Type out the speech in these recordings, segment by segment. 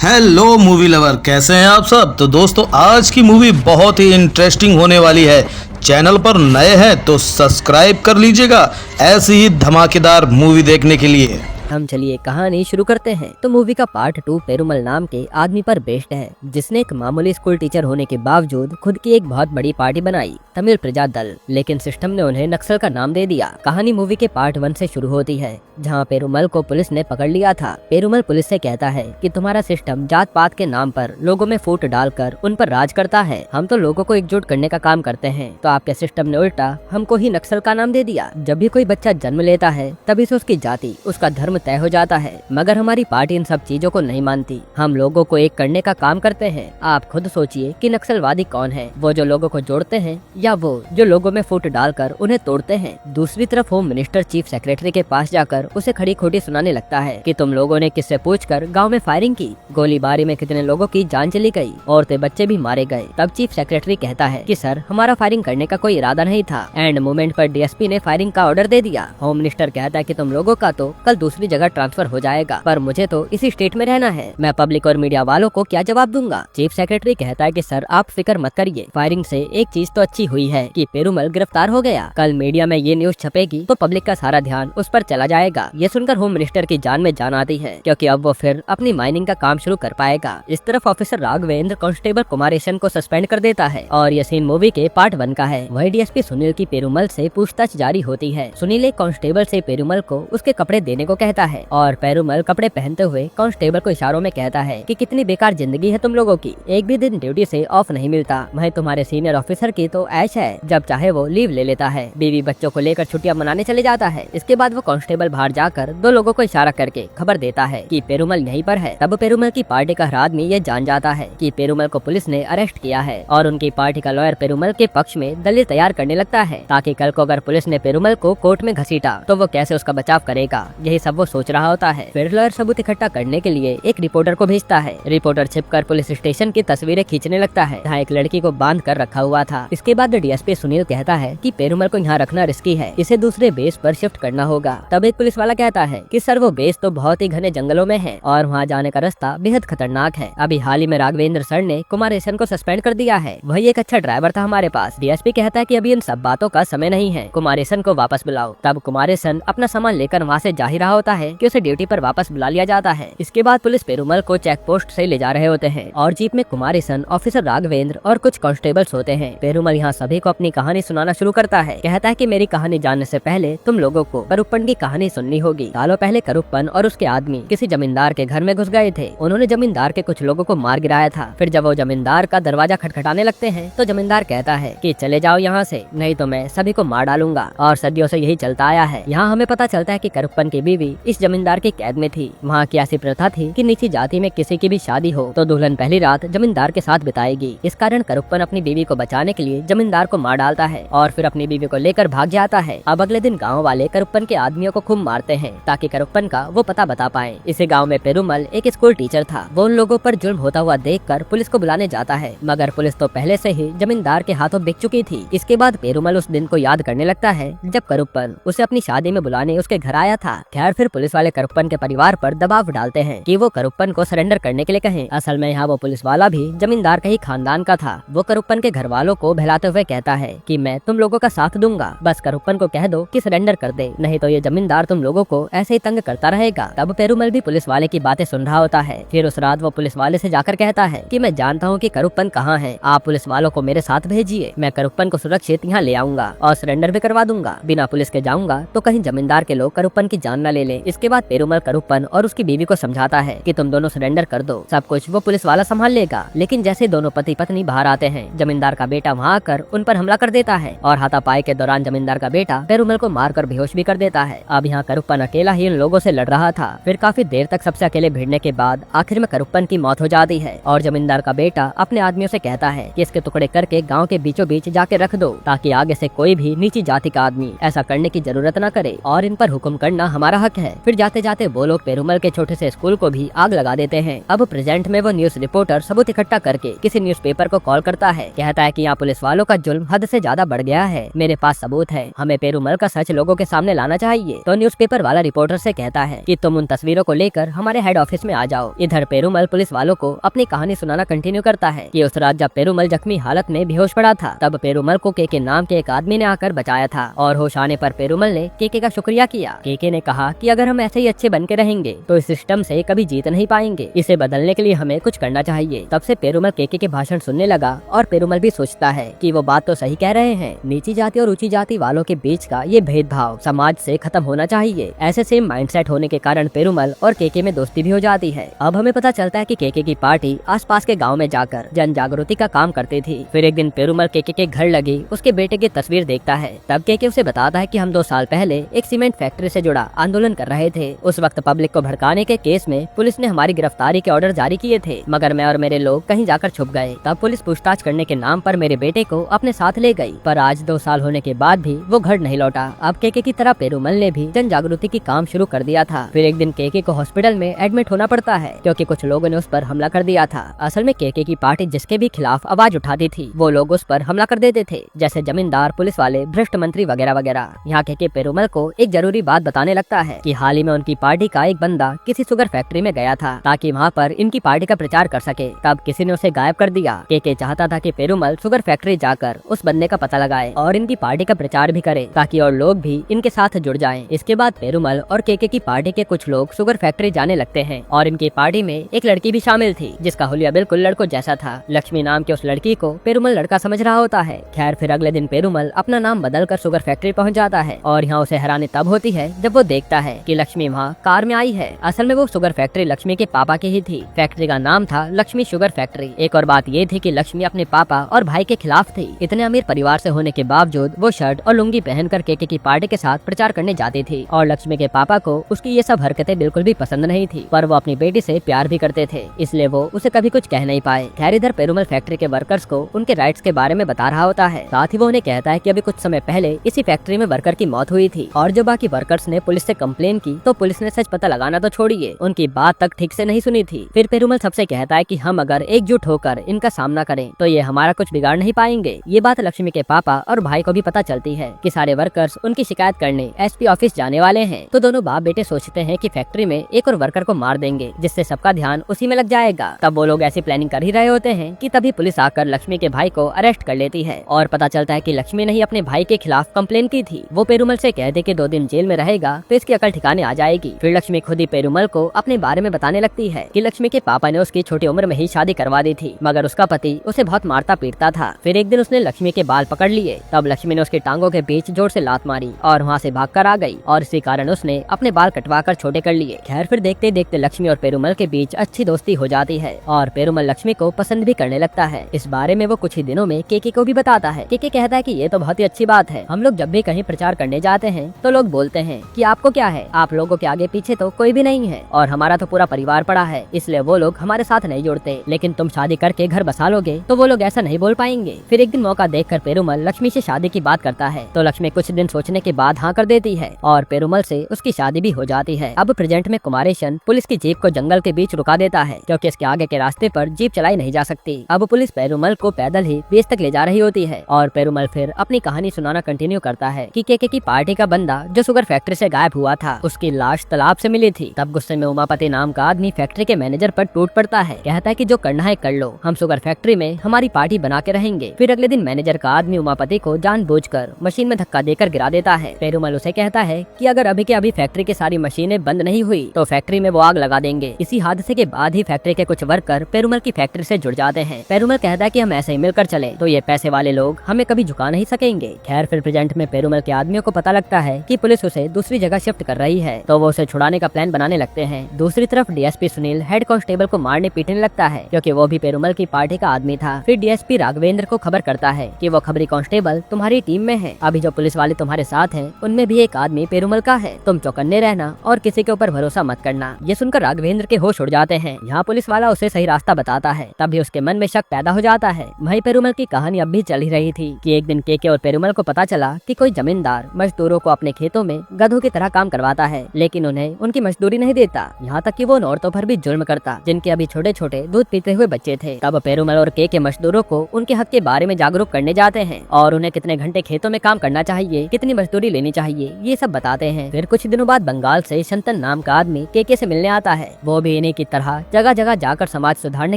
Hello movie lover, कैसे हैं आप सब। तो दोस्तों, आज की मूवी बहुत ही इंटरेस्टिंग होने वाली है। चैनल पर नए हैं तो सब्सक्राइब कर लीजिएगा ऐसी ही धमाकेदार मूवी देखने के लिए। हम चलिए कहानी शुरू करते हैं। तो मूवी का पार्ट 2 पेरुमल नाम के आदमी पर बेस्ड है, जिसने एक मामूली स्कूल टीचर होने के बावजूद खुद की एक बहुत बड़ी पार्टी बनाई, तमिल प्रजा दल। लेकिन सिस्टम ने उन्हें नक्सल का नाम दे दिया। कहानी मूवी के पार्ट 1 से शुरू होती है, जहां पेरुमल को पुलिस ने पकड़ लिया था। पेरुमल पुलिस से कहता है कि तुम्हारा सिस्टम जात पात के नाम पर लोगों में फूट डालकर उन पर राज करता है। हम तो लोगों को एकजुट करने का काम करते हैं, तो आपके सिस्टम ने उल्टा हमको ही नक्सल का नाम दे दिया। जब भी कोई बच्चा जन्म लेता है तभी से उसकी जाति, उसका धर्म तय हो जाता है, मगर हमारी पार्टी इन सब चीजों को नहीं मानती। हम लोगों को एक करने का काम करते हैं। आप खुद सोचिए कि नक्सलवादी कौन है, वो जो लोगों को जोड़ते हैं या वो जो लोगों में फूट डालकर उन्हें तोड़ते हैं। दूसरी तरफ होम मिनिस्टर चीफ सेक्रेटरी के पास जाकर उसे खड़ी खोटी सुनाने लगता है कि तुम लोगों ने किससे पूछकर गांव में फायरिंग की, गोलीबारी में कितने लोगों की जान चली गई, औरतें बच्चे भी मारे गए। तब चीफ सेक्रेटरी कहता है कि सर, हमारा फायरिंग करने का कोई इरादा नहीं था। एंड मोमेंट पर डीएसपी ने फायरिंग का ऑर्डर दे दिया। होम मिनिस्टर कहता है कि तुम लोगों का तो कल दूसरी जगह ट्रांसफर हो जाएगा, पर मुझे तो इसी स्टेट में रहना है। मैं पब्लिक और मीडिया वालों को क्या जवाब दूंगा। चीफ सेक्रेटरी कहता है कि सर, आप फिक्र मत करिए, फायरिंग से एक चीज तो अच्छी हुई है कि पेरुमल गिरफ्तार हो गया। कल मीडिया में ये न्यूज छपेगी तो पब्लिक का सारा ध्यान उस पर चला जाएगा। ये सुनकर होम मिनिस्टर की जान में जान आती है, क्योंकि अब वो फिर अपनी माइनिंग का काम शुरू कर पाएगा। इस तरफ ऑफिसर राघवेंद्र कांस्टेबल कुमारेशन को सस्पेंड कर देता है, और ये सीन मूवी के पार्ट 1 का है। वही डीएसपी सुनील की पेरुमल से पूछताछ जारी होती है। सुनील एक कांस्टेबल से पेरुमल को उसके कपड़े देने को कहता है, और पेरुमल कपड़े पहनते हुए कांस्टेबल को इशारों में कहता है कि कितनी बेकार जिंदगी है तुम लोगों की, एक भी दिन ड्यूटी से ऑफ नहीं मिलता। वहीं तुम्हारे सीनियर ऑफिसर की तो ऐश है, जब चाहे वो लीव ले लेता है, बीवी बच्चों को लेकर छुट्टियां मनाने चले जाता है। इसके बाद वो कांस्टेबल बाहर जाकर दो लोगों को इशारा करके खबर देता है कि पेरुमल यहीं पर है। तब पेरुमल की पार्टी का हर आदमी ये जान जाता है कि पेरुमल को पुलिस ने अरेस्ट किया है, और उनकी पार्टी का लॉयर पेरुमल के पक्ष में दलील तैयार करने लगता है, ताकि कल को अगर पुलिस ने पेरुमल को कोर्ट में घसीटा तो वो कैसे उसका बचाव करेगा। यही सब वो सोच रहा होता है। फिर लॉयर सबूत इकट्ठा करने के लिए एक रिपोर्टर को भेजता है। रिपोर्टर छिपकर पुलिस स्टेशन की तस्वीरें खींचने लगता है, जहाँ एक लड़की को बांध कर रखा हुआ था। इसके बाद डीएसपी सुनील कहता है कि पेरुमल को यहाँ रखना रिस्की है, इसे दूसरे बेस पर शिफ्ट करना होगा। तब एक पुलिस वाला कहता है कि सर, वो बेस तो बहुत ही घने जंगलों में है और वहाँ जाने का रास्ता बेहद खतरनाक है। अभी हाल ही में राघवेंद्र सर ने कुमारेशन को सस्पेंड कर दिया है, वही एक अच्छा ड्राइवर था हमारे पास। डीएसपी कहता है कि अभी इन सब बातों का समय नहीं है, कुमारेशन को वापस बुलाओ। तब कुमारेशन अपना सामान लेकर वहाँ से जा ही रहा होता है कि उसे ड्यूटी पर वापस बुला लिया जाता है। इसके बाद पुलिस पेरुमल को चेक पोस्ट से ले जा रहे होते हैं, और जीप में कुमारेशन, ऑफिसर राघवेंद्र और कुछ कांस्टेबल्स होते हैं। पेरुमल यहाँ सभी को अपनी कहानी सुनाना शुरू करता है। कहता है कि मेरी कहानी जानने से पहले तुम लोगों को करुप्पन की कहानी सुननी होगी। सालों पहले करुप्पन और उसके आदमी किसी जमींदार के घर में घुस गए थे। उन्होंने जमींदार के कुछ लोगों को मार गिराया था। फिर जब वो जमींदार का दरवाजा खटखटाने लगते हैं तो जमींदार कहता है कि चले जाओ यहाँ से, नहीं तो मैं सभी को मार डालूंगा। और सदियों से यही चलता आया है। यहाँ हमें पता चलता है कि करुप्पन की बीवी इस जमींदार की कैद में थी। वहाँ की ऐसी प्रथा थी कि नीची जाति में किसी की भी शादी हो तो दुल्हन पहली रात जमींदार के साथ बिताएगी। इस कारण करुप्पन अपनी बीवी को बचाने के लिए जमींदार को मार डालता है और फिर अपनी बीवी को लेकर भाग जाता है। अब अगले दिन गाँव वाले करुप्पन के आदमियों को खूब मारते हैं, ताकि करुप्पन का वो पता बता पाए। इसी गाँव में पेरुमल एक स्कूल टीचर था। वो उन लोगों पर जुल्म होता हुआ देखकर पुलिस को बुलाने जाता है, मगर पुलिस तो पहले से ही जमींदार के हाथों बिक चुकी थी। इसके बाद पेरुमल उस दिन को याद करने लगता है जब करुप्पन उसे अपनी शादी में बुलाने उसके घर आया था। खैर, फिर पुलिस वाले करुप्पन के परिवार पर दबाव डालते हैं कि वो करुप्पन को सरेंडर करने के लिए कहें। असल में यहाँ वो पुलिस वाला भी जमींदार का ही खानदान का था। वो करुप्पन के घर वालों को बहलाते हुए कहता है कि मैं तुम लोगों का साथ दूंगा, बस करुप्पन को कह दो कि सरेंडर कर दे, नहीं तो ये जमींदार तुम लोगों को ऐसे ही तंग करता रहेगा। तब पेरुमल भी पुलिस वाले की बातें सुन रहा होता है। फिर उस रात वो पुलिस वाले से जाकर कहता है कि मैं जानता हूँ कि करुप्पन कहाँ है, आप पुलिस वालों को मेरे साथ भेजिए, मैं करुप्पन को सुरक्षित यहाँ ले आऊंगा और सरेंडर भी करवा दूंगा। बिना पुलिस के जाऊंगा तो कहीं जमींदार के लोग करुप्पन की जान न ले लें। इसके बाद पेरुमल करुप्पन और उसकी बीवी को समझाता है कि तुम दोनों सरेंडर कर दो, सब कुछ वो पुलिस वाला संभाल लेगा। लेकिन जैसे दोनों पति पत्नी बाहर आते हैं, जमींदार का बेटा वहाँ आकर उन पर हमला कर देता है, और हाथापाई के दौरान जमींदार का बेटा पेरुमल को मारकर बेहोश भी कर देता है। अब यहाँ करुप्पन अकेला ही इन लोगों से लड़ रहा था। फिर काफी देर तक सबसे अकेले भिड़ने के बाद आखिर में करुप्पन की मौत हो जाती है, और जमींदार का बेटा अपने आदमियों से कहता है कि इसके टुकड़े करके गाँव के बीचों बीच जाके रख दो, ताकि आगे से कोई भी नीची जाति का आदमी ऐसा करने की जरूरत न करे, और इन पर हुक्म करना हमारा हक है। है। फिर जाते जाते वो लोग पेरुमल के छोटे से स्कूल को भी आग लगा देते हैं। अब प्रेजेंट में वो न्यूज रिपोर्टर सबूत इकट्ठा करके किसी न्यूज़पेपर को कॉल करता है। कहता है कि यहाँ पुलिस वालों का जुल्म हद से ज्यादा बढ़ गया है, मेरे पास सबूत है, हमें पेरुमल का सच लोगों के सामने लाना चाहिए। तो न्यूज़पेपर वाला रिपोर्टर से कहता है कि तुम उन तस्वीरों को लेकर हमारे हेड ऑफिस में आ जाओ। इधर पेरुमल पुलिस वालों को अपनी कहानी सुनाना कंटिन्यू करता है कि उस रात जब पेरुमल जख्मी हालत में बेहोश पड़ा था, तब पेरुमल को केके नाम के एक आदमी ने आकर बचाया था और होश आने पर पेरुमल ने केके का शुक्रिया किया। केके ने कहा कि अगर हम ऐसे ही अच्छे बन के रहेंगे तो इस सिस्टम से कभी जीत नहीं पाएंगे, इसे बदलने के लिए हमें कुछ करना चाहिए। तब से पेरुमल केके के भाषण सुनने लगा और पेरुमल भी सोचता है कि वो बात तो सही कह रहे हैं, नीची जाति और ऊंची जाति वालों के बीच का ये भेदभाव समाज से खत्म होना चाहिए। ऐसे सेम माइंडसेट होने के कारण पेरुमल और केके में दोस्ती भी हो जाती है। अब हमें पता चलता है कि केके की पार्टी आसपास के गांव में जाकर जन जागृति का काम करती थी। फिर एक दिन पेरुमल केके के घर लगी उसके बेटे की तस्वीर देखता है। तब केके उसे बताता है कि हम 2 साल पहले एक सीमेंट फैक्ट्री से जुड़ा आंदोलन कर रहे थे। उस वक्त पब्लिक को भड़काने के केस में पुलिस ने हमारी गिरफ्तारी के ऑर्डर जारी किए थे, मगर मैं और मेरे लोग कहीं जाकर छुप गए। तब पुलिस पूछताछ करने के नाम पर मेरे बेटे को अपने साथ ले गई, पर आज 2 साल होने के बाद भी वो घर नहीं लौटा। अब केके की तरह पेरुमल ने भी जन जागृति की काम शुरू कर दिया था। फिर एक दिन केके को हॉस्पिटल में एडमिट होना पड़ता है क्योंकि कुछ लोगों ने उस पर हमला कर दिया था। असल में केके की पार्टी जिसके भी खिलाफ आवाज उठाती थी वो लोग उस पर हमला कर देते थे, जैसे जमींदार, पुलिस वाले, भ्रष्ट मंत्री वगैरह वगैरह। यहाँ केके पेरुमल को एक जरूरी बात बताने लगता है कि हाल ही में उनकी पार्टी का एक बंदा किसी शुगर फैक्ट्री में गया था ताकि वहाँ पर इनकी पार्टी का प्रचार कर सके। तब किसी ने उसे गायब कर दिया। केके चाहता था कि पेरुमल शुगर फैक्ट्री जाकर उस बंदे का पता लगाए और इनकी पार्टी का प्रचार भी करे ताकि और लोग भी इनके साथ जुड़ जाएं। इसके बाद पेरुमल और केके की पार्टी के कुछ लोग शुगर फैक्ट्री जाने लगते हैं और इनकी पार्टी में एक लड़की भी शामिल थी जिसका हुलिया बिल्कुल लड़कों जैसा था। लक्ष्मी नाम के उस लड़की को पेरुमल लड़का समझ रहा होता है। खैर फिर अगले दिन पेरुमल अपना नाम बदलकर शुगर फैक्ट्री पहुंच जाता है और यहाँ उसे हैरानी तब होती है जब वो देखता है कि लक्ष्मी वहाँ कार में आई है। असल में वो शुगर फैक्ट्री लक्ष्मी के पापा की ही थी। फैक्ट्री का नाम था लक्ष्मी शुगर फैक्ट्री। एक और बात ये थी कि लक्ष्मी अपने पापा और भाई के खिलाफ थी। इतने अमीर परिवार से होने के बावजूद वो शर्ट और लुंगी पहनकर केके की पार्टी के साथ प्रचार करने जाती थी और लक्ष्मी के पापा को उसकी ये सब हरकतें बिल्कुल भी पसंद नहीं थी, पर वो अपनी बेटी से प्यार भी करते थे, इसलिए वो उसे कभी कुछ कह नहीं पाए। खैर इधर पेरुमल फैक्ट्री के वर्कर्स को उनके राइट्स के बारे में बता रहा होता है। साथ ही वो उन्हें कहता है कि अभी कुछ समय पहले इसी फैक्ट्री में वर्कर की मौत हुई थी और जो बाकी वर्कर्स ने पुलिस से कंप्लेन की तो पुलिस ने सच पता लगाना तो छोड़िए, उनकी बात तक ठीक से नहीं सुनी थी। फिर पेरुमल सबसे कहता है कि हम अगर एकजुट होकर इनका सामना करें तो ये हमारा कुछ बिगाड़ नहीं पाएंगे। ये बात लक्ष्मी के पापा और भाई को भी पता चलती है कि सारे वर्कर्स उनकी शिकायत करने एसपी ऑफिस जाने वाले हैं। तो दोनों बाप बेटे सोचते हैं कि फैक्ट्री में एक और वर्कर को मार देंगे जिससे सबका ध्यान उसी में लग जाएगा। तब वो लोग ऐसी प्लानिंग कर ही रहे होते हैं कि तभी पुलिस आकर लक्ष्मी के भाई को अरेस्ट कर लेती है और पता चलता है कि लक्ष्मी ने ही अपने भाई के खिलाफ कंप्लेन की थी। वो पेरुमल से कह दे कि 2 दिन जेल में रहेगा तो इसकी अकल ठिकाने आ जाएगी। फिर लक्ष्मी खुद ही पेरुमल को अपने बारे में बताने लगती है कि लक्ष्मी के पापा ने उसकी छोटी उम्र में ही शादी करवा दी थी, मगर उसका पति उसे बहुत मारता पीटता था। फिर एक दिन उसने लक्ष्मी के बाल पकड़ लिए, तब लक्ष्मी ने उसकी टांगों के बीच जोर से लात मारी और वहाँ से भागकर आ गई और इसी कारण उसने अपने बाल कटवा कर छोटे कर लिए। खैर फिर देखते देखते लक्ष्मी और पेरुमल के बीच अच्छी दोस्ती हो जाती है और पेरुमल लक्ष्मी को पसंद भी करने लगता है। इस बारे में वो कुछ ही दिनों में केके को भी बताता है। केके कहता है कि ये तो बहुत ही अच्छी बात है, हम लोग जब भी कहीं प्रचार करने जाते हैं तो लोग बोलते हैं कि आपको क्या है, आप लोगों के आगे पीछे तो कोई भी नहीं है और हमारा तो पूरा परिवार पड़ा है, इसलिए वो लोग हमारे साथ नहीं जुड़ते, लेकिन तुम शादी करके घर बसा लोगे तो वो लोग ऐसा नहीं बोल पाएंगे। फिर एक दिन मौका देखकर पेरुमल लक्ष्मी से शादी की बात करता है तो लक्ष्मी कुछ दिन सोचने के बाद हाँ कर देती है और पेरुमल से उसकी शादी भी हो जाती है। अब प्रेजेंट में कुमारेशन पुलिस की जीप को जंगल के बीच रुका देता है क्योंकि इसके आगे के रास्ते पर जीप चलाई नहीं जा सकती। अब पुलिस पेरुमल को पैदल ही बेस तक ले जा रही होती है और पेरुमल फिर अपनी कहानी सुनाना कंटिन्यू करता है कि केके की पार्टी का बंदा जो शुगर फैक्ट्री से गायब हुआ था उसकी लाश तालाब से मिली थी। तब गुस्से में उमापति नाम का आदमी फैक्ट्री के मैनेजर पर टूट पड़ता है, कहता है कि जो करना है कर लो, हम शुगर फैक्ट्री में हमारी पार्टी बना के रहेंगे। फिर अगले दिन मैनेजर का आदमी उमापति को जानबूझकर मशीन में धक्का देकर गिरा देता है। पेरुमल उसे कहता है कि अगर अभी के अभी फैक्ट्री की सारी मशीनें बंद नहीं हुई तो फैक्ट्री में वो आग लगा देंगे। इसी हादसे के बाद ही फैक्ट्री के कुछ वर्कर पेरुमल की फैक्ट्री से जुड़ जाते हैं। पेरुमल कहता है कि हम ऐसे ही मिलकर चले तो ये पैसे वाले लोग हमें कभी झुका नहीं सकेंगे। खैर फिर प्रेजेंट में पेरुमल के आदमियों को पता लगता है कि पुलिस उसे दूसरी जगह शिफ्ट कर रही है तो वो उसे छुड़ाने का प्लान बनाने लगते हैं। दूसरी तरफ डीएसपी सुनील हेड कांस्टेबल को मारने पीटने लगता है क्योंकि वो भी पेरुमल की पार्टी का आदमी था। फिर डीएसपी राघवेंद्र को खबर करता है कि वो खबरी कांस्टेबल तुम्हारी टीम में है, अभी जो पुलिस वाले तुम्हारे साथ हैं उनमें भी एक आदमी पेरुमल का है, तुम चौकन्ने रहना और किसी के ऊपर भरोसा मत करना। ये सुनकर राघवेंद्र के होश उड़ जाते हैं। यहाँ पुलिस वाला उसे सही रास्ता बताता है, तभी उसके मन में शक पैदा हो जाता है। वहीं पेरुमल की कहानी अब भी चल ही रही थी कि एक दिन केके और पेरुमल को पता चला कि कोई जमींदार मजदूरों को अपने खेतों में गधों की तरह काम करवाता आता है, लेकिन उन्हें उनकी मजदूरी नहीं देता। यहाँ तक कि वो उन औरतों पर भी जुल्म करता जिनके अभी छोटे छोटे दूध पीते हुए बच्चे थे। तब पेरुमल और के मजदूरों को उनके हक के बारे में जागरूक करने जाते हैं और उन्हें कितने घंटे खेतों में काम करना चाहिए, कितनी मजदूरी लेनी चाहिए, ये सब बताते हैं। फिर कुछ दिनों बाद बंगाल से शंतन नाम का आदमी के से मिलने आता है। वो भी इन्हीं की तरह जगह जगह जाकर समाज सुधारने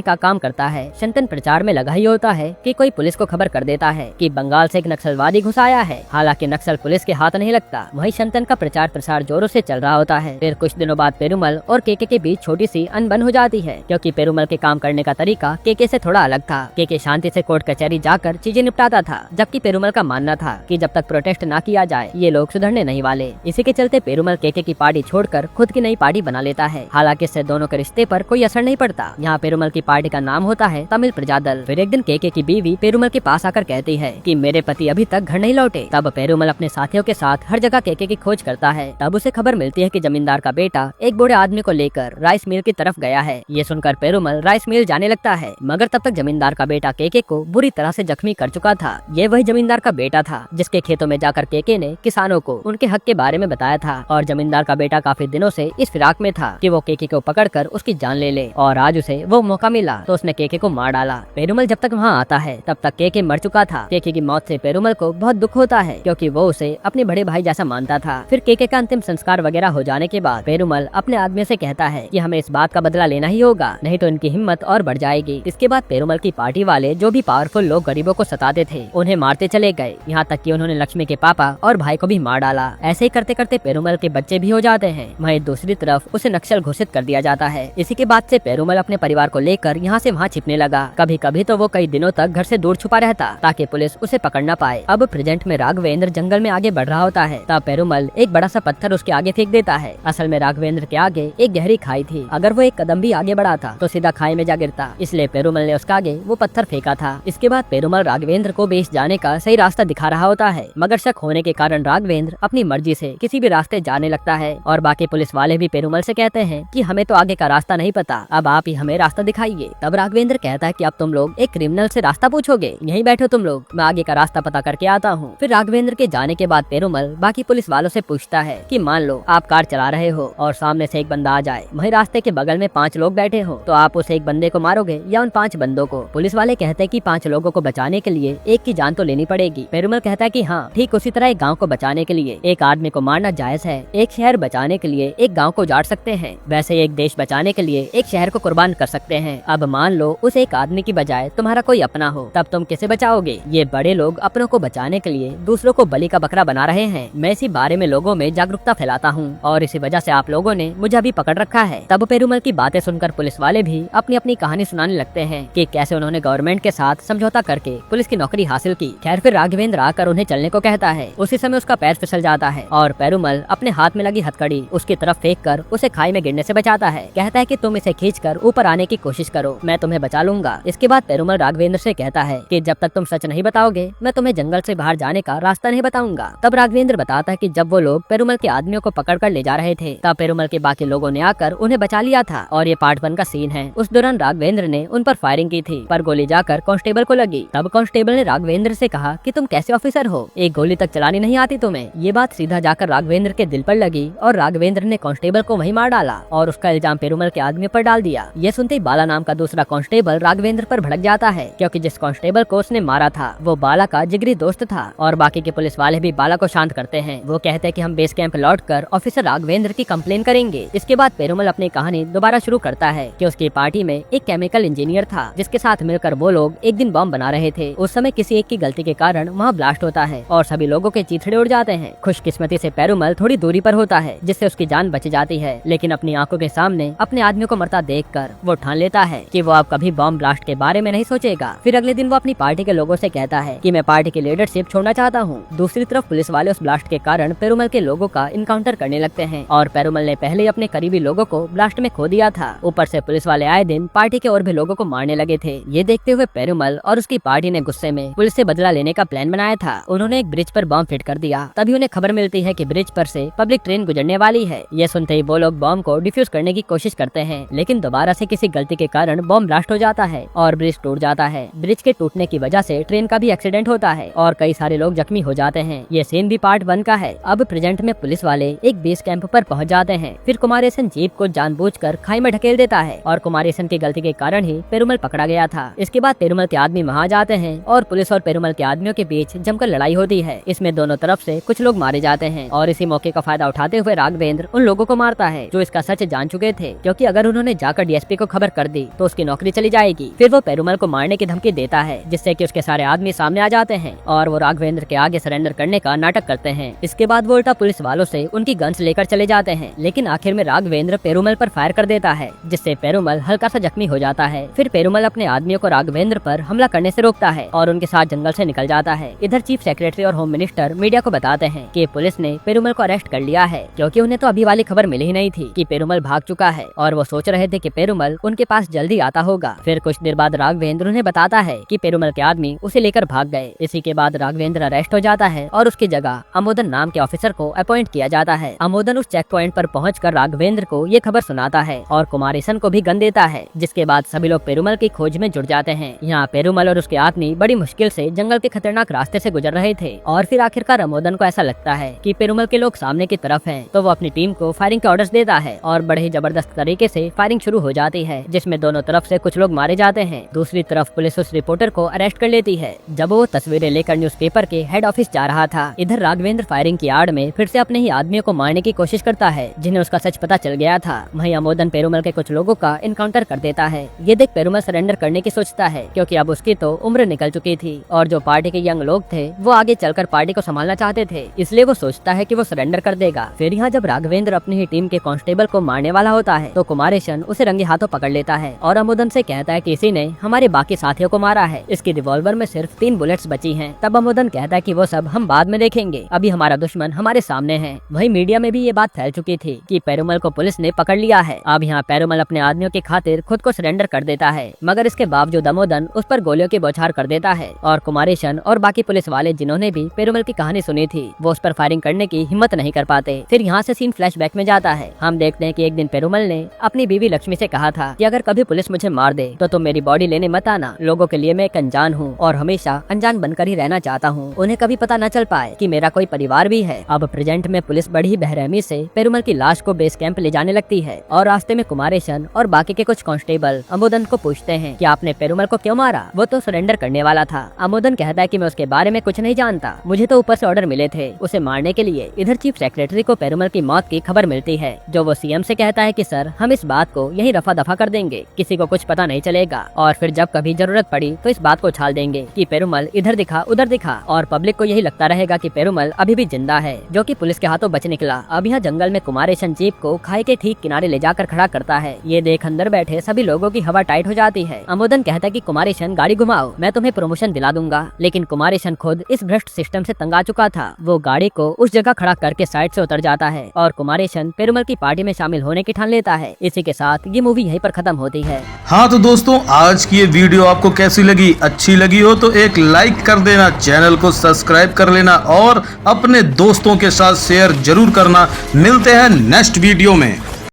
का काम करता है। शंतन प्रचार में लगा ही होता है कि कोई पुलिस को खबर कर देता है कि बंगाल से एक नक्सलवादी घुस आया है। हालांकि नक्सल पुलिस के हाथ नहीं लगता। वहीं शंतन का प्रचार प्रसार जोरों से चल रहा होता है। फिर कुछ दिनों बाद पेरुमल और के बीच छोटी सी अनबन हो जाती है, क्योंकि पेरुमल के काम करने का तरीका के से थोड़ा अलग था। के शांति से कोर्ट कचहरी जाकर चीजें निपटाता था, जबकि पेरुमल का मानना था कि जब तक प्रोटेस्ट ना किया जाए ये लोग सुधरने नहीं वाले। इसी के चलते पेरुमल के की पार्टी छोड़कर खुद की नई पार्टी बना लेता है। हालांकि इससे दोनों के रिश्ते पर कोई असर नहीं पड़ता। यहाँ पेरुमल की पार्टी का नाम होता है तमिल प्रजा दल। फिर एक दिन के की बीवी पेरुमल के पास आकर कहती है कि मेरे पति अभी तक घर नहीं लौटे। तब पेरुमल अपने साथियों के साथ हर जगह के की खोज करता है। तब उसे खबर मिलती है कि जमींदार का बेटा एक बूढ़े आदमी को लेकर राइस मिल की तरफ गया है। ये सुनकर पेरुमल राइस मिल जाने लगता है, मगर तब तक जमींदार का बेटा के को बुरी तरह से जख्मी कर चुका था। ये वही जमींदार का बेटा था जिसके खेतों में जाकर के ने किसानों को उनके हक के बारे में बताया था। और जमींदार का बेटा काफी दिनों से इस फिराक में था कि वो के को पकड़कर उसकी जान ले ले, और आज उसे वो मौका मिला तो उसने के को मार डाला। पेरुमल जब तक वहाँ आता है तब तक के मर चुका था। के की मौत से पेरुमल को बहुत दुख होता है, क्योंकि वो उसे अपने बड़े भाई जैसा मानता था। फिर के का अंतिम संस्कार वगैरह हो जाने के बाद पेरुमल अपने आदमी से कहता है कि हमें इस बात का बदला लेना ही होगा, नहीं तो इनकी हिम्मत और बढ़ जाएगी। इसके बाद पेरुमल की पार्टी वाले जो भी पावरफुल लोग गरीबों को सताते थे उन्हें मारते चले गए, यहाँ तक कि उन्होंने लक्ष्मी के पापा और भाई को भी मार डाला। ऐसे ही करते करते पेरुमल के बच्चे भी हो जाते हैं। वहीं दूसरी तरफ उसे नक्सल घोषित कर दिया जाता है। इसी के बाद से पेरुमल अपने परिवार को लेकर यहाँ से वहाँ छिपने लगा। कभी कभी तो वो कई दिनों तक घर से दूर छुपा रहता ताकि पुलिस उसे पकड़ न पाए। अब प्रेजेंट में राघवेंद्र जंगल में आगे बढ़ रहा होता है, तब पेरुमल एक बड़ा सा पत्थर उसके आगे फेंक देता है। असल में राघवेंद्र के आगे एक गहरी खाई थी। अगर वो एक कदम भी आगे बढ़ा था तो सीधा खाई में जा गिरता, इसलिए पेरुमल ने उसके आगे वो पत्थर फेंका था। इसके बाद पेरुमल राघवेंद्र को बेच जाने का सही रास्ता दिखा रहा होता है, मगर शक होने के कारण राघवेंद्र अपनी मर्जी से किसी भी रास्ते जाने लगता है। और बाकी पुलिस वाले भी पेरुमल से कहते हैं कि हमें तो आगे का रास्ता नहीं पता, अब आप ही हमें रास्ता दिखाइए। तब राघवेंद्र कहता है कि अब तुम लोग एक क्रिमिनल से रास्ता पूछोगे, यहीं बैठो तुम लोग, मैं आगे का रास्ता पता करके आता हूँ। फिर राघवेंद्र के जाने के बाद पेरुमल बाकी पुलिस वालों से पूछता है कि मान लो आप कार चला रहे हो और सामने से एक बंदा आ जाए, वहीं रास्ते के बगल में 5 लोग बैठे हो, तो आप उस एक बंदे को मारोगे या उन 5 बंदों को? पुलिस वाले कहते हैं कि 5 लोगों को बचाने के लिए एक की जान तो लेनी पड़ेगी। पेरुमल कहता है कि हाँ, ठीक उसी तरह एक गाँव को बचाने के लिए एक आदमी को मारना जायज है, एक शहर बचाने के लिए एक गाँव को उजाड़ सकते हैं, वैसे एक देश बचाने के लिए एक शहर को कुर्बान कर सकते हैं। अब मान लो उस एक आदमी की बजाय तुम्हारा कोई अपना हो, तब तुम किसे बचाओगे? ये बड़े लोग अपनों को बचाने के लिए दूसरों को बलि का बकरा बना रहे हैं। मैं इसी बारे में लोगों में जागरूकता फैलाता हूँ और इसी वजह से आप लोगों ने मुझे अभी पकड़ रखा है। तब पेरुमल की बातें सुनकर पुलिस वाले भी अपनी अपनी कहानी सुनाने लगते हैं कि कैसे उन्होंने गवर्नमेंट के साथ समझौता करके पुलिस की नौकरी हासिल की। खैर फिर राघवेंद्र आकर उन्हें चलने को कहता है। उसी समय उसका पैर फिसल जाता है और पेरुमल अपने हाथ में लगी हथकड़ी उसकी तरफ फेंक कर उसे खाई में गिरने से बचाता है। कहता है कि तुम इसे खींचकर ऊपर आने की कोशिश करो, मैं तुम्हें बचा लूंगा। इसके बाद पेरुमल राघवेंद्र से कहता है कि जब तक तुम सच नहीं बताओगे मैं तुम्हें जंगल से बाहर जाने का रास्ता नहीं बताऊंगा। तब राघवेंद्र बताता है कि जब वो लोग पेरुमल के आदमियों को पकड़ कर ले जा रहे थे तब पेरुमल के बाकी लोगों ने आकर उन्हें बचा लिया था और ये पार्ट 1 का सीन है। उस दौरान राघवेंद्र ने उन पर फायरिंग की थी, पर गोली जाकर कांस्टेबल को लगी। तब कांस्टेबल ने राघवेंद्र से कहा कि तुम कैसे ऑफिसर हो, एक गोली तक चलानी नहीं आती तुम्हें? ये बात सीधा जाकर राघवेंद्र के दिल पर लगी और राघवेंद्र ने कांस्टेबल को वहीं मार डाला और उसका इल्जाम पेरुमल के आदमी पर डाल दिया। ये सुनते ही बाला नाम का दूसरा कांस्टेबल राघवेंद्र पर भड़क जाता है, क्योंकि जिस कांस्टेबल को उसने मारा था वो बाला का जिगरी दोस्त था। और बाकी के पुलिस वाले भी बाला को शांत करते हैं। वो कहते हैं कि हम बेस कैंप लौटकर ऑफिसर राघवेंद्र की कंप्लेन करेंगे। इसके बाद पेरुमल अपनी कहानी दोबारा शुरू करता है कि उसकी पार्टी में एक केमिकल इंजीनियर था जिसके साथ मिलकर वो लोग एक दिन बम बना रहे थे। उस समय किसी एक की गलती के कारण वहाँ ब्लास्ट होता है और सभी लोगों के चीथड़े उड़ जाते हैं। खुशकिस्मती से पेरुमल थोड़ी दूरी पर होता है जिससे उसकी जान बच जाती है, लेकिन अपनी आंखों के सामने अपने आदमी को मरता देखकर वो ठान लेता है कि वो अब कभी बम ब्लास्ट के बारे में नहीं सोचेगा। फिर अगले दिन वो अपनी पार्टी के लोगों से कहता है कि मैं पार्टी की लीडरशिप छोड़ना चाहता हूँ। दूसरी तरफ पुलिस वाले उस ब्लास्ट के कारण पेरुमल के लोगों का इनकाउंटर करने लगते हैं और पेरुमल ने पहले ही अपने करीबी लोगों को ब्लास्ट में खो दिया था। ऊपर से पुलिस वाले आए दिन पार्टी के और भी लोगों को मारने लगे थे। ये देखते हुए पेरुमल और उसकी पार्टी ने गुस्से में पुलिस से बदला लेने का प्लान बनाया था। उन्होंने एक ब्रिज पर बम फिट कर दिया। तभी उन्हें खबर मिलती है कि ब्रिज पर से पब्लिक ट्रेन गुजरने वाली है। ये सुनते ही वो लोग बम को डिफ्यूज करने की कोशिश करते हैं, लेकिन दोबारा से किसी गलती के कारण बम ब्लास्ट हो जाता है और ब्रिज टूट जाता है। ब्रिज के टूटने की वजह से ट्रेन का भी एक्सीडेंट होता है और कई सारे लोग जख्मी हो जाते हैं। ये सीन भी पार्ट 1 का है। अब प्रेजेंट में पुलिस वाले एक बेस कैंप पर पहुंच जाते हैं। फिर कुमारेसन जीप को जानबूझकर खाई में ढकेल देता है और कुमारेसन की गलती के कारण ही पेरुमल पकड़ा गया था। इसके बाद पेरुमल के आदमी वहां जाते हैं और पुलिस और पेरुमल के आदमियों के बीच जमकर लड़ाई होती है। इसमें दोनों तरफ से कुछ लोग मारे जाते हैं और इसी मौके का फायदा उठाते हुए राघवेंद्र उन लोगों को मारता है जो इसका सच जान चुके थे, क्योंकि अगर उन्होंने जाकर डीएसपी को खबर कर दी तो उसकी नौकरी चली जाएगी। फिर वो पेरुमल को मारने की धमकी देता है, जिससे कि उसके सारे आदमी सामने आ जाते हैं और वो राघवेंद्र के आगे सरेंडर करने का नाटक करते हैं। इसके बाद वो उल्टा पुलिस वालों से उनकी गन्स लेकर चले जाते हैं, लेकिन आखिर में राघवेंद्र पेरुमल पर फायर कर देता है, जिससे पेरुमल हल्का सा जख्मी हो जाता है। फिर पेरुमल अपने आदमियों को राघवेंद्र पर हमला करने से रोकता है और उनके साथ जंगल से निकल जाता है। इधर चीफ सेक्रेटरी और होम मिनिस्टर मीडिया को बताते हैं कि पुलिस ने पेरुमल को अरेस्ट कर लिया है, क्योंकि उन्हें तो अभी वाली खबर मिली ही नहीं थी कि पेरुमल भाग चुका है और वो सोच रहे थे कि पेरुमल उनके पास जल्दी आता होगा। फिर कुछ देर बाद राघवेंद्र उन्हें बताता है कि पेरुमल के आदमी उसे लेकर भाग गए। इसी के बाद राघवेंद्र अरेस्ट हो जाता है और उसकी जगह अमोदन नाम के ऑफिसर को अपॉइंट किया जाता है। अमोदन उस चेक पॉइंट पर पहुंचकर राघवेंद्र को ये खबर सुनाता है और कुमारेसन को भी गन देता है, जिसके बाद सभी लोग पेरुमल की खोज में जुट जाते हैं। यहाँ पेरुमल और उसके आदमी बड़ी मुश्किल से जंगल के खतरनाक रास्ते से गुजर रहे थे और फिर आखिरकार अमोदन को ऐसा लगता है कि पेरुमल के लोग सामने की तरफ हैं, तो वो अपनी टीम को फायरिंग के ऑर्डर्स देता है और बड़े ही जबरदस्त तरीके से फायरिंग शुरू हो जाती है, जिसमें दोनों तरफ से कुछ लोग मारे जाते हैं। दूसरी तरफ पुलिस उस रिपोर्टर को अरेस्ट कर लेती है जब वो तस्वीरें लेकर न्यूज़पेपर के हेड ऑफिस जा रहा था। इधर राघवेंद्र फायरिंग की आड़ में फिर से अपने ही आदमियों को मारने की कोशिश करता है, जिन्हें उसका सच पता चल गया था। वहीं अमोदन पेरुमल के कुछ लोगों का इनकाउंटर कर देता है। ये देख पेरुमल सरेंडर करने की सोचता है, क्योंकि अब उसकी तो उम्र निकल चुकी थी और जो पार्टी के यंग लोग थे वो आगे चलकर पार्टी को संभालना चाहते थे, इसलिए वो सोचता है कि वो सरेंडर कर देगा। फिर यहाँ जब राघवेंद्र अपनी ही टीम के कांस्टेबल को मारने वाला होता है तो कुमारेशन उसे रंगे हाथों पकड़ लेता है और अमोदन से कहता है कि इसी ने हमारे बाकी साथियों को मारा है, इसकी रिवॉल्वर में सिर्फ 3 बुलेट्स बची हैं। तब अमोदन कहता है कि वो सब हम बाद में देखेंगे, अभी हमारा दुश्मन हमारे सामने है। वहीं मीडिया में भी ये बात फैल चुकी थी कि पेरुमल को पुलिस ने पकड़ लिया है। अब यहाँ पेरुमल अपने आदमियों की खातिर खुद को सरेंडर कर देता है, मगर इसके बावजूद अमोदन उस पर गोलियों की बौछार कर देता है और कुमारेशन और बाकी पुलिस वाले जिन्होंने भी पेरुमल की कहानी सुनी थी वो उस पर फायरिंग करने की हिम्मत नहीं कर पाते। फिर यहाँ से सीन फ्लैशबैक में जाता है। हम देखते हैं कि एक दिन पेरुमल ने अपनी बीवी लक्ष्मी से कहा था कि अगर कभी पुलिस मुझे मार दे तो तुम मेरी बॉडी लेने मत आना, लोगों के लिए मैं एक अनजान हूँ और हमेशा अनजान बनकर ही रहना चाहता हूँ, उन्हें कभी पता न चल पाए कि मेरा कोई परिवार भी है। अब प्रेजेंट में पुलिस बड़ी ही बेरहमी से पेरुमल की लाश को बेस कैंप ले जाने लगती है और रास्ते में कुमारेशन और बाकी के कुछ कांस्टेबल अमोदन को पूछते हैं कि आपने पेरुमल को क्यों मारा, वो तो सरेंडर करने वाला था। अमोदन कहता है कि मैं उसके बारे में कुछ नहीं जानता, मुझे तो ऊपर से ऑर्डर मिले थे उसे मारने के लिए। इधर चीफ सेक्रेटरी को पेरुमल की मौत की खबर मिलती है, जो वो सीएम से कहता है कि सर हम इस बात को यही रफा दफा कर देंगे, किसी को कुछ पता नहीं चलेगा और फिर जब कभी जरूरत पड़ी तो इस बात को उछाल देंगे कि पेरुमल इधर दिखा उधर दिखा और पब्लिक को यही लगता रहेगा कि पेरुमल अभी भी जिंदा है, जो कि पुलिस के हाथों बच निकला। अब यहाँ जंगल में कुमारेशन जीप को खाई के ठीक किनारे ले जाकर खड़ा करता है। ये देख अंदर बैठे सभी लोगों की हवा टाइट हो जाती है। अमोदन कहता है कि कुमारेशन गाड़ी घुमाओ, मैं तुम्हें प्रमोशन दिला दूंगा, लेकिन कुमारेशन खुद इस भ्रष्ट सिस्टम से तंग आ चुका था। वो गाड़ी को उस जगह खड़ा करके साइड से उतर जाता है और कुमारेशन पेरुमल की पार्टी में शामिल होने की ठान लेता है। इसी के साथ ये मूवी यहीं पर खत्म होती है। हाँ तो दोस्तों, आज की ये वीडियो आपको कैसी लगी? अच्छी लगी हो तो एक लाइक कर देना, चैनल को सब्सक्राइब कर लेना और अपने दोस्तों के साथ शेयर जरूर करना। मिलते हैं नेक्स्ट वीडियो में।